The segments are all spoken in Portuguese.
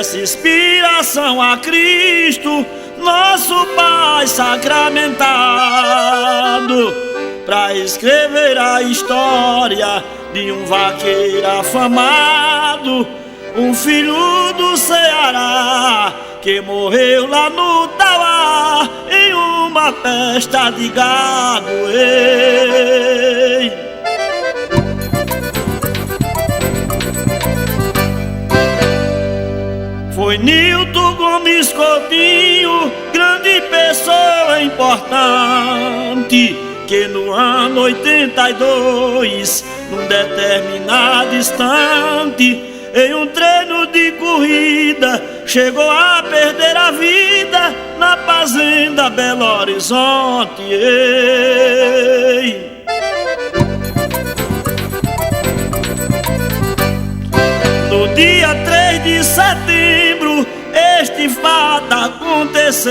Peço inspiração a Cristo, nosso Pai sacramentado, pra escrever a história de um vaqueiro afamado, um filho do Ceará que morreu lá no Tauá em uma festa de gado. Ei. Foi Nilton Gomes Coutinho, grande pessoa importante, que no ano 82, num determinado instante, em um treino de corrida, chegou a perder a vida na fazenda Belo Horizonte. Ei. No dia 3 de setembro, este fato aconteceu,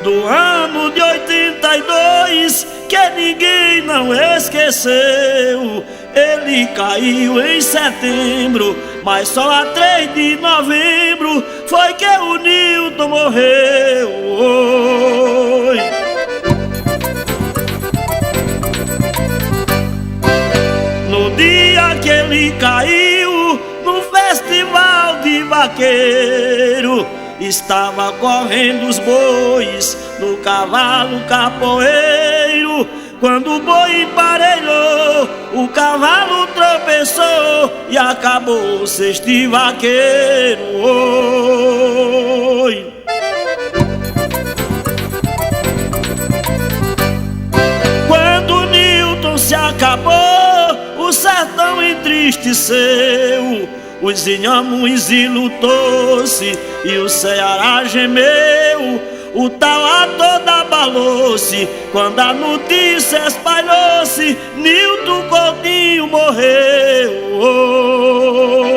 do ano de 82, que ninguém não esqueceu. Ele caiu em setembro, mas só a 3 de novembro foi que o Nilton morreu. Oi. No dia que ele caiu, no festival de vaqueiro, estava correndo os bois no cavalo capoeiro. Quando o boi emparelhou, o cavalo tropeçou e acabou-se este vaqueiro. Oi. Quando o Nilton se acabou, o sertão entristeceu, os inhamuns ilutou-se e o Ceará gemeu. O Tauá todo abalou-se quando a notícia espalhou-se: Nilton Coutinho morreu.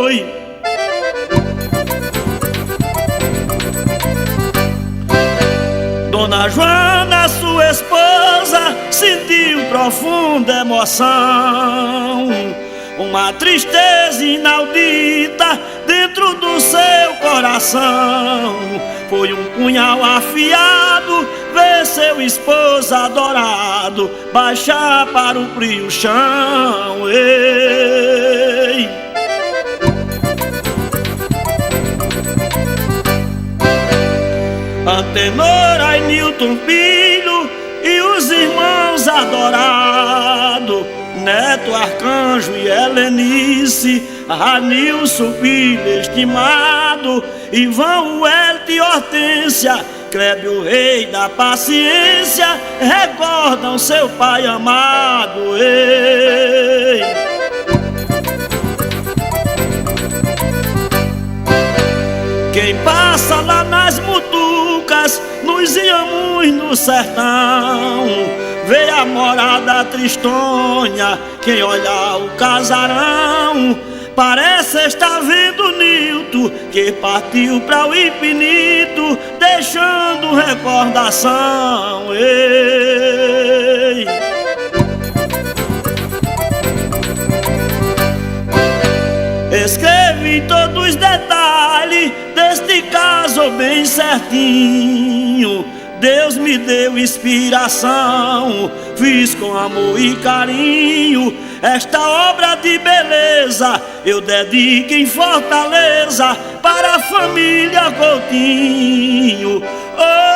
Oi. Dona Joana, sua esposa, sentiu profunda emoção, uma tristeza inaudita dentro do seu coração. Foi um punhal afiado ver seu esposo adorado baixar para o frio chão. Ei. Antenor, Nilton filho e os irmãos adorados, Neto, Arcanjo e Helenice, Ranilson, filho estimado, Ivan, Welto e Hortência, Clébio, rei da paciência, recordam seu pai amado. Ei. Quem passa lá nas mutucas, nos inhamuns no sertão, vê a morada tristonha. Quem olha o casarão, parece estar vendo Nilton, que partiu para o infinito, deixando recordação. Ei. Escrevi todos os detalhes deste caso bem certinho. Deus me deu inspiração, fiz com amor e carinho. Esta obra de beleza eu dedico em Fortaleza para a família Coutinho. Oh.